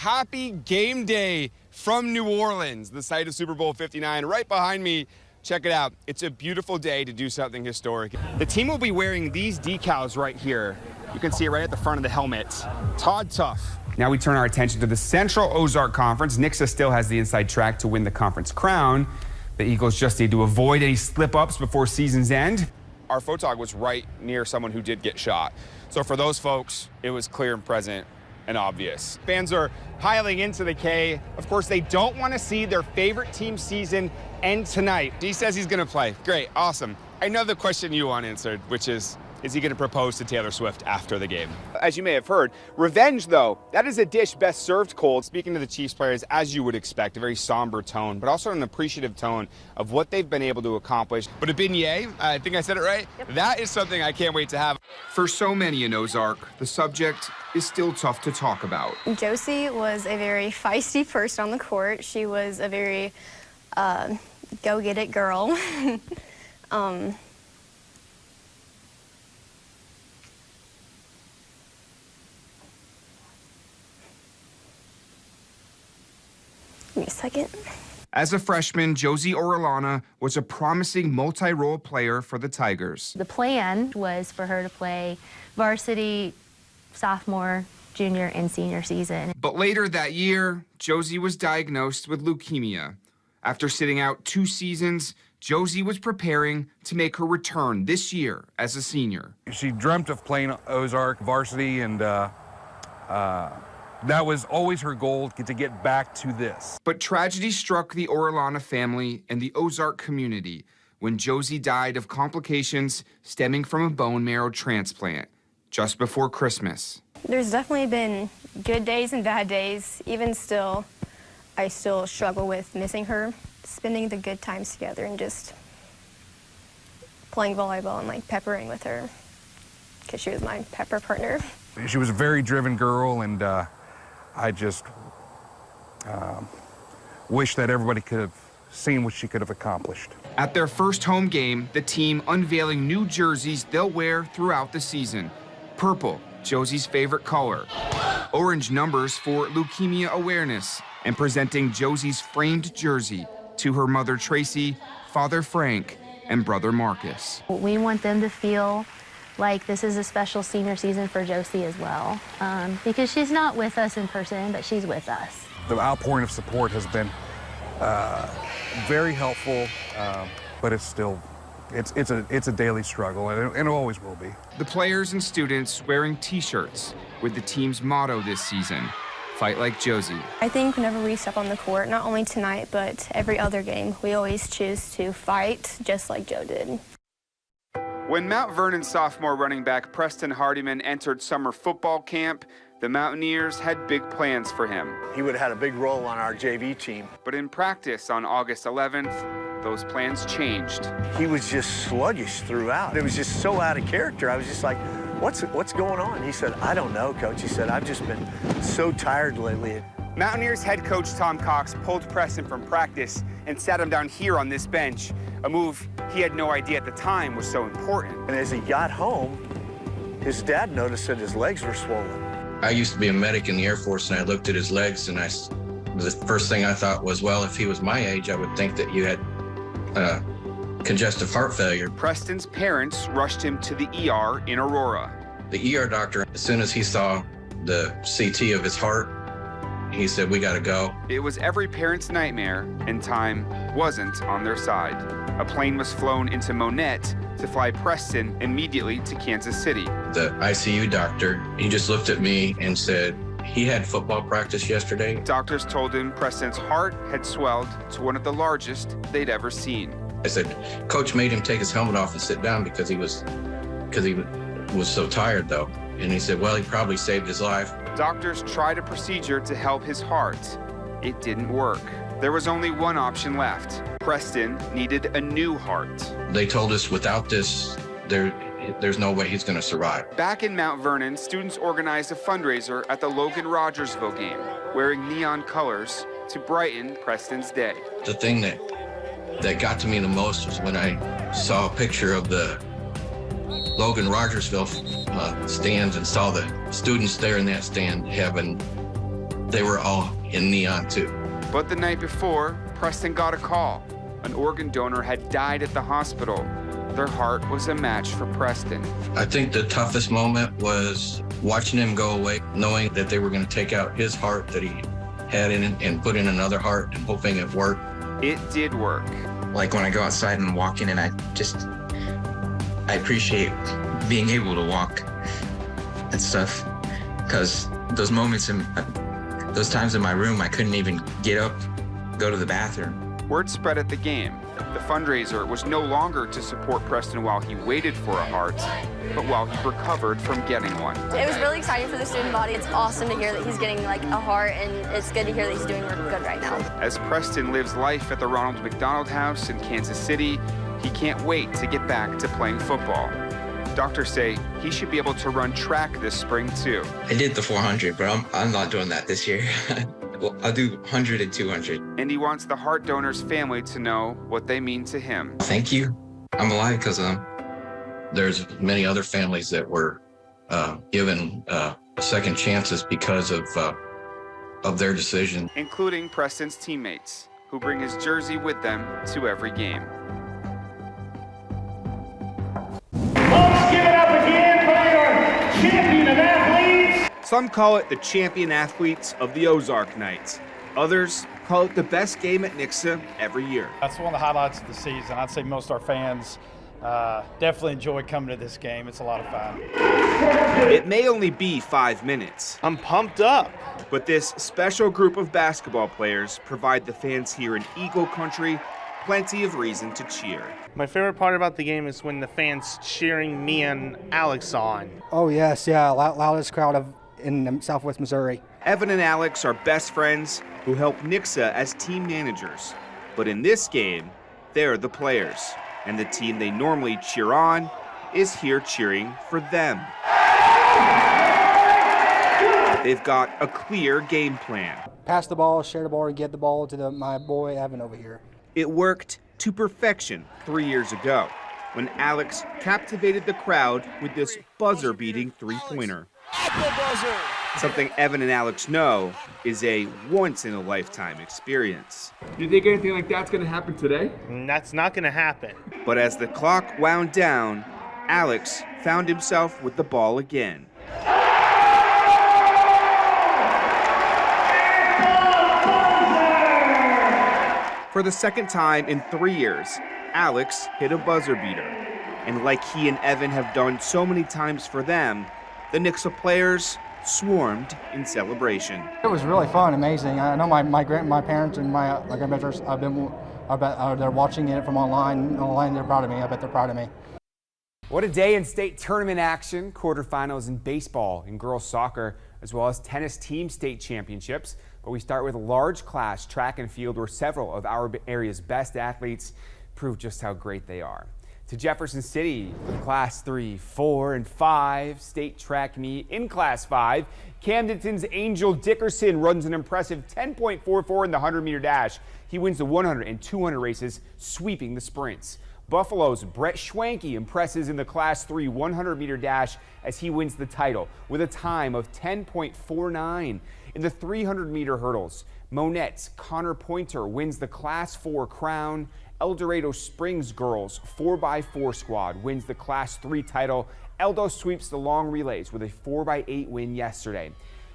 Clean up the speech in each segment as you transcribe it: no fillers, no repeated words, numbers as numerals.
happy game day from New Orleans, the site of Super Bowl 59. Right behind me, check it out. It's a beautiful day to do something historic. The team will be wearing these decals right here. You can see it right at the front of the helmet. Todd Tough. Now we turn our attention to the Central Ozark Conference. Nixa still has the inside track to win the conference crown. The Eagles just need to avoid any slip-ups before season's end. Our photog was right near someone who did get shot. So for those folks, it was clear and present and obvious. Fans are piling into the K. Of course, they don't want to see their favorite team's season end tonight. He says he's going to play. Great, awesome. I know the question you want answered, which is he going to propose to Taylor Swift after the game? As you may have heard, revenge, though, that is a dish best served cold. Speaking to the Chiefs players, as you would expect, a very somber tone, but also an appreciative tone of what they've been able to accomplish. But a beignet, I think I said it right, yep. That is something I can't wait to have. For so many in Ozark, the subject is still tough to talk about. Josie was a very feisty person on the court. She was a very go-get-it girl. Give me a second. As a freshman, Josie Orellana was a promising multi-role player for the Tigers. The plan was for her to play varsity, sophomore, junior, and senior season. But later that year, Josie was diagnosed with leukemia. After sitting out 2 seasons, Josie was preparing to make her return this year as a senior. She dreamt of playing Ozark varsity, and that was always her goal, to get back to this. But tragedy struck the Orellana family and the Ozark community when Josie died of complications stemming from a bone marrow transplant just before Christmas. There's definitely been good days and bad days. Even still, I still struggle with missing her, spending the good times together and just playing volleyball and like peppering with her because she was my pepper partner. She was a very driven girl, and I just wish that everybody could have seen what she could have accomplished. At their first home game, the team unveiling new jerseys they'll wear throughout the season. Purple, Josie's favorite color. Orange numbers for leukemia awareness, and presenting Josie's framed jersey to her mother Tracy, father Frank, and brother Marcus. We want them to feel like this is a special senior season for Josie as well, because she's not with us in person, but she's with us. The outpouring of support has been very helpful, but it's still, it's a daily struggle, and it always will be. The players and students wearing T-shirts with the team's motto this season, "Fight like Josie." I think whenever we step on the court, not only tonight, but every other game, we always choose to fight just like Joe did. When Mount Vernon sophomore running back Preston Hardiman entered summer football camp, the Mountaineers had big plans for him. He would have had a big role on our JV team. But in practice on August 11th, those plans changed. He was just sluggish throughout. It was just so out of character. I was just like, what's going on? He said, I don't know, Coach. He said, I've just been so tired lately. Mountaineers head coach Tom Cox pulled Preston from practice and sat him down here on this bench, a move he had no idea at the time was so important. And as he got home, his dad noticed that his legs were swollen. I used to be a medic in the Air Force, and I looked at his legs, and the first thing I thought was, well, if he was my age, I would think that you had congestive heart failure. Preston's parents rushed him to the ER in Aurora. The ER doctor, as soon as he saw the CT of his heart, he said, we gotta go. It was every parent's nightmare, and time wasn't on their side. A plane was flown into Monette to fly Preston immediately to Kansas City. The ICU doctor, he just looked at me and said, he had football practice yesterday. Doctors told him Preston's heart had swelled to one of the largest they'd ever seen. I said, Coach made him take his helmet off and sit down because he was so tired, though. And he said, well, he probably saved his life. Doctors tried a procedure to help his heart. It didn't work. There was only one option left. Preston needed a new heart. They told us without this, there's no way he's gonna survive. Back in Mount Vernon, students organized a fundraiser at the Logan Rogersville game, wearing neon colors to brighten Preston's day. The thing that got to me the most was when I saw a picture of the Logan Rogersville stands and saw the students there in that stand having they were all in neon too. But the night before, Preston got a call. An organ donor had died at the hospital. Their heart was a match for Preston. I think the toughest moment was watching him go away, knowing that they were going to take out his heart that he had in it and put in another heart and hoping it worked. It did work. Like when I go outside and walk in, and I appreciate being able to walk and stuff, because those moments those times in my room, I couldn't even get up, go to the bathroom. Word spread at the game. The fundraiser was no longer to support Preston while he waited for a heart, but while he recovered from getting one. It was really exciting for the student body. It's awesome to hear that he's getting like a heart, and it's good to hear that he's doing good right now. As Preston lives life at the Ronald McDonald House in Kansas City, he can't wait to get back to playing football. Doctors say he should be able to run track this spring too. I did the 400, but I'm not doing that this year. Well, I'll do 100 and 200. And he wants the heart donor's family to know what they mean to him. Thank you. I'm alive because of them. There's many other families that were given second chances because of their decision. Including Preston's teammates, who bring his jersey with them to every game. Let's give it up again for your champion of athletes. Some call it the champion athletes of the Ozark Nights. Others call it the best game at Nixa every year. That's one of the highlights of the season. I'd say most of our fans definitely enjoy coming to this game. It's a lot of fun. It may only be 5 minutes. I'm pumped up. But this special group of basketball players provide the fans here in Eagle Country plenty of reason to cheer. My favorite part about the game is when the fans cheering me and Alex on. Oh yes, yeah, loudest crowd in Southwest Missouri. Evan and Alex are best friends who help Nixa as team managers. But in this game, they're the players. And the team they normally cheer on is here cheering for them. They've got a clear game plan. Pass the ball, share the ball, and get the ball to my boy Evan over here. It worked to perfection 3 years ago when Alex captivated the crowd with this buzzer-beating three-pointer. Something Evan and Alex know is a once-in-a-lifetime experience. Do you think anything like that's going to happen today? That's not going to happen. But as the clock wound down, Alex found himself with the ball again. For the second time in 3 years, Alex hit a buzzer beater. And like he and Evan have done so many times for them, the Nixa players swarmed in celebration. It was really fun, amazing. I know my parents and my grandparents, they're watching it from online. They're proud of me. I bet they're proud of me. What a day in state tournament action, quarterfinals in baseball and girls soccer, as well as tennis team state championships. But we start with large class track and field, where several of our area's best athletes prove just how great they are. To Jefferson City for the Class 3, 4, and 5 state track meet. In Class 5, Camdenton's Angel Dickerson runs an impressive 10.44 in the 100-meter dash. He wins the 100 and 200 races, sweeping the sprints. Buffalo's Brett Schwanke impresses in the Class 3 100-meter dash as he wins the title with a time of 10.49. In the 300-meter hurdles, Monette's Connor Pointer wins the Class 4 crown. El Dorado Springs girls 4x4 squad wins the Class 3 title. Eldo sweeps the long relays with a 4x8 win yesterday.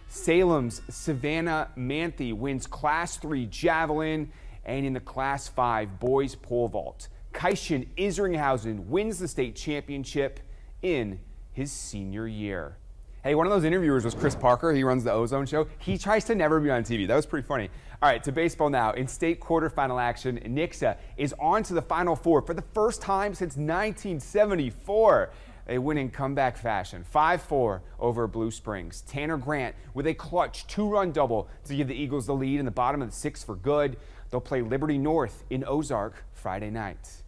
Salem's Savannah Manthe wins Class 3 javelin, and in the Class 5 boys pole vault, Kaishan Isringhausen wins the state championship in his senior year. Hey, one of those interviewers was Chris Parker. He runs the Ozone Show. He tries to never be on TV. That was pretty funny. All right, to baseball now. In state quarterfinal action, Nixa is on to the Final Four for the first time since 1974. They win in comeback fashion, 5-4 over Blue Springs. Tanner Grant with a clutch 2-run double to give the Eagles the lead in the bottom of the 6th for good. They'll play Liberty North in Ozark Friday night.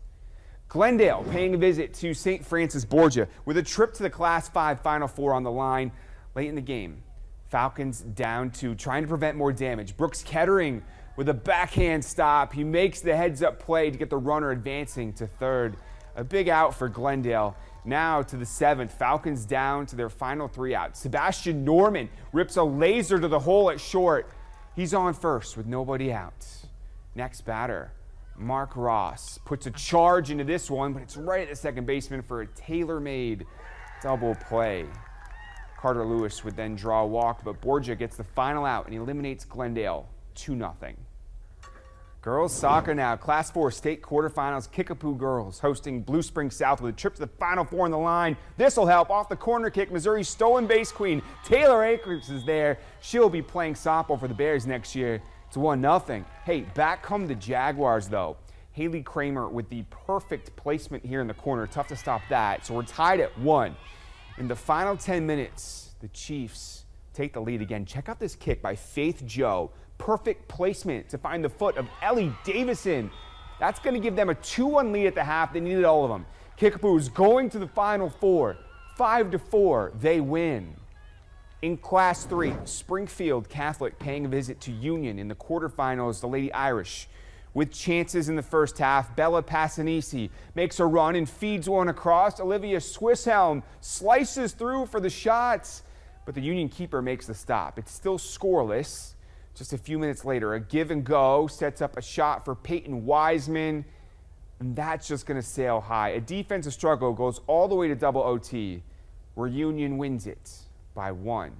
Glendale paying a visit to St. Francis Borgia with a trip to the Class 5 Final Four on the line late in the game. Falcons down to trying to prevent more damage. Brooks Kettering with a backhand stop. He makes the heads-up play to get the runner advancing to third. A big out for Glendale. Now to the 7th. Falcons down to their final 3 outs. Sebastian Norman rips a laser to the hole at short. He's on first with nobody out. Next batter, Mark Ross puts a charge into this one, but it's right at the second baseman for a tailor-made double play. Carter Lewis would then draw a walk, but Borgia gets the final out and eliminates Glendale 2-0. Girls soccer now. Class 4 state quarterfinals. Kickapoo girls hosting Blue Springs South with a trip to the Final Four on the line. This will help. Off the corner kick, Missouri's stolen base queen, Taylor Akers, is there. She'll be playing softball for the Bears next year. It's 1-0. Hey, back come the Jaguars, though. Haley Kramer with the perfect placement here in the corner. Tough to stop that. So we're tied at 1. In the final 10 minutes, the Chiefs take the lead again. Check out this kick by Faith Joe. Perfect placement to find the foot of Ellie Davison. That's going to give them a 2-1 lead at the half. They needed all of them. Kickapoo's going to the Final Four. 5-4, they win. In Class 3, Springfield Catholic paying a visit to Union in the quarterfinals, the Lady Irish. With chances in the first half, Bella Passanisi makes a run and feeds one across. Olivia Swisshelm slices through for the shots, but the Union keeper makes the stop. It's still scoreless. Just a few minutes later, a give and go sets up a shot for Peyton Wiseman, and that's just going to sail high. A defensive struggle goes all the way to double OT, where Union wins it by 1.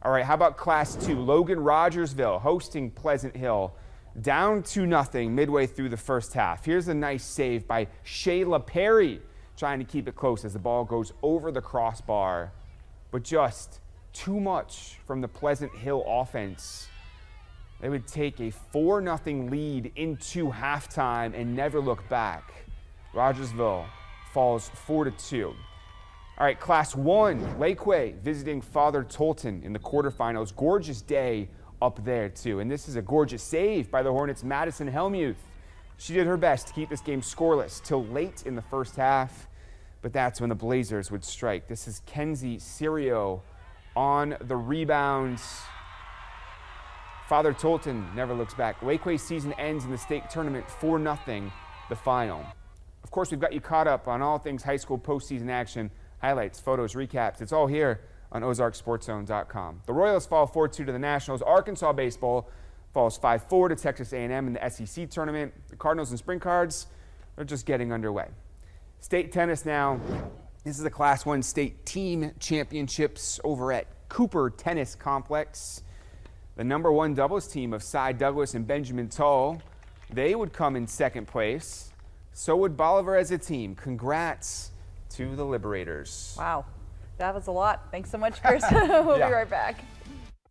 All right, how about Class 2? Logan Rogersville hosting Pleasant Hill. Down 2-0 midway through the first half. Here's a nice save by Shayla Perry, trying to keep it close as the ball goes over the crossbar. But just too much from the Pleasant Hill offense. They would take a 4-0 lead into halftime and never look back. Rogersville falls 4-2. All right, Class 1, Lakeway visiting Father Tolton in the quarterfinals. Gorgeous day up there, too. And this is a gorgeous save by the Hornets' Madison Helmuth. She did her best to keep this game scoreless till late in the first half, but that's when the Blazers would strike. This is Kenzie Sirio on the rebounds. Father Tolton never looks back. Lakeway's season ends in the state tournament 4-0, the final. Of course, we've got you caught up on all things high school postseason action, highlights, photos, recaps. It's all here on OzarkSportsZone.com. The Royals fall 4-2 to the Nationals. Arkansas baseball falls 5-4 to Texas A&M in the SEC tournament. The Cardinals and Spring Cards are just getting underway. State tennis now. This is the Class 1 state team championships over at Cooper Tennis Complex. The #1 doubles team of Cy Douglas and Benjamin Tull, they would come in second place. So would Bolivar as a team. Congrats to the Liberators. Wow, that was a lot. Thanks so much, Chris. We'll be right back.